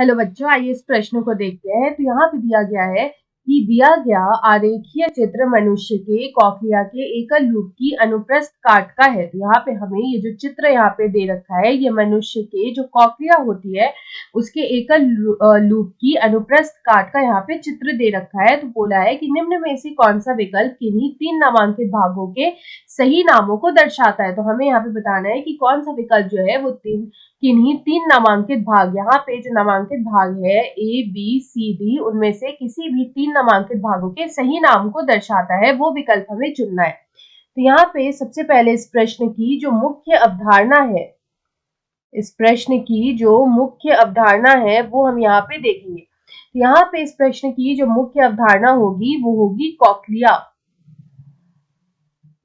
Hello बच्चों, आइए इस प्रश्न को देखते हैं। तो यहाँ पे दिया गया है कि दिया गया आरेखीय चित्र मनुष्य के कॉक्लिया के एकल लूप की अनुप्रस्थ काट का है। तो यहाँ पे हमें ये जो चित्र यहाँ पे दे रखा है, ये मनुष्य के जो कॉक्लिया होती है उसके एकल लूप की अनुप्रस्थ काट का यहाँ पे चित्र दे रखा है। तो बोला है कि निम्न में से कौन सा विकल्प किन्हीं 3 नामांकित भागों के सही नामों को दर्शाता है। तो हमें यहाँ पे बताना है कि कौन सा विकल्प जो है वो किन्हीं 3 नामांकित भाग, यहाँ पे जो नामांकित भाग है ए बी सी डी, उनमें से किसी भी 3 नामांकित भागों के सही नाम को दर्शाता है, वो विकल्प हमें चुनना है। तो यहाँ पे सबसे पहले इस प्रश्न की जो मुख्य अवधारणा है, इस प्रश्न की जो मुख्य अवधारणा है वो हम यहाँ पे देखेंगे। तो यहाँ पे इस प्रश्न की जो मुख्य अवधारणा होगी वो होगी कॉक्लिया,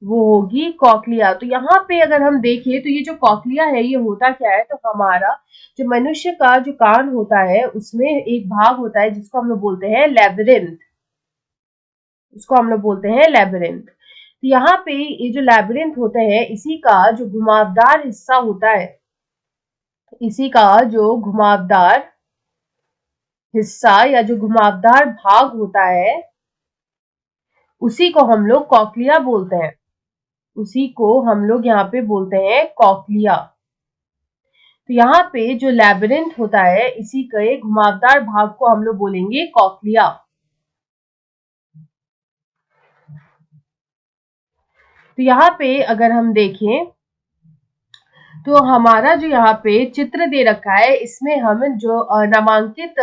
वो होगी कॉक्लिया। तो यहाँ पे अगर हम देखें तो ये जो कॉक्लिया है ये होता क्या है, तो हमारा जो मनुष्य का जो कान होता है उसमें एक भाग होता है जिसको हम लोग बोलते हैं लैबिरिंथ, उसको हम लोग बोलते हैं लैबिरिंथ। तो यहाँ पे ये जो लैबिरिंथ होता है इसी का जो घुमावदार हिस्सा होता है, इसी का जो घुमावदार हिस्सा या जो घुमावदार भाग होता है उसी को हम लोग कॉक्लिया बोलते हैं, उसी को हम लोग यहाँ पे बोलते हैं कॉक्लिया। तो यहाँ पे जो लैबिरिंथ होता है इसी के घुमावदार भाग को हम लोग बोलेंगे कॉक्लिया। तो यहाँ पे अगर हम देखें तो हमारा जो यहाँ पे चित्र दे रखा है इसमें हम जो नामांकित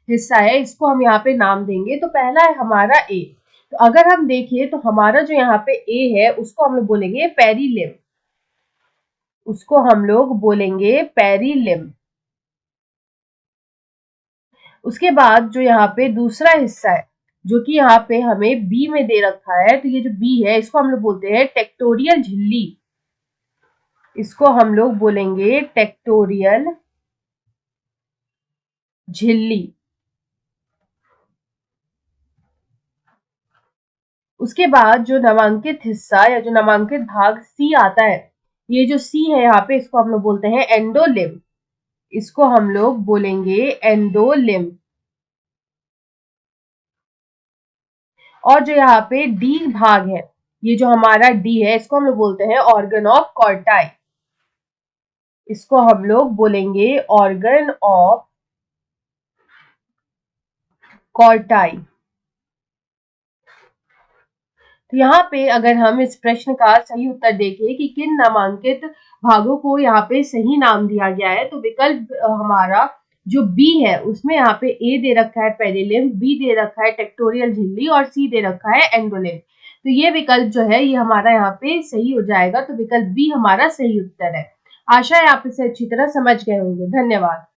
हिस्सा है इसको हम यहाँ पे नाम देंगे। तो पहला है हमारा ए। तो अगर हम देखें तो हमारा जो यहाँ पे ए है उसको हम लोग बोलेंगे पेरिलिम्ब, उसको हम लोग बोलेंगे पेरिलिम्ब। उसके बाद जो यहाँ पे दूसरा हिस्सा है जो कि यहाँ पे हमें बी में दे रखा है, तो ये जो बी है इसको हम लोग बोलते हैं टेक्टोरियल झिल्ली, इसको हम लोग बोलेंगे टेक्टोरियल झिल्ली। उसके बाद जो नामांकित हिस्सा या जो नामांकित भाग सी आता है, ये जो सी है यहाँ पे इसको हम लोग बोलते हैं एंडोलिम्ब, इसको हम लोग बोलेंगे एंडोलिम्ब। और जो यहाँ पे डी भाग है, ये जो हमारा डी है इसको हम लोग बोलते हैं ऑर्गन ऑफ कॉर्टाई, इसको हम लोग बोलेंगे ऑर्गन ऑफ कॉर्टाई। तो यहाँ पे अगर हम इस प्रश्न का सही उत्तर देखें कि किन नामांकित भागों को यहाँ पे सही नाम दिया गया है, तो विकल्प हमारा जो बी है उसमें यहाँ पे ए दे रखा है पेरिलिम्ब, बी दे रखा है टेक्टोरियल झिल्ली और सी दे रखा है एंडोलिम्ब। तो ये विकल्प जो है ये हमारा यहाँ पे सही हो जाएगा। तो विकल्प बी हमारा सही उत्तर है। आशा है आप इसे अच्छी तरह समझ गए होंगे। धन्यवाद।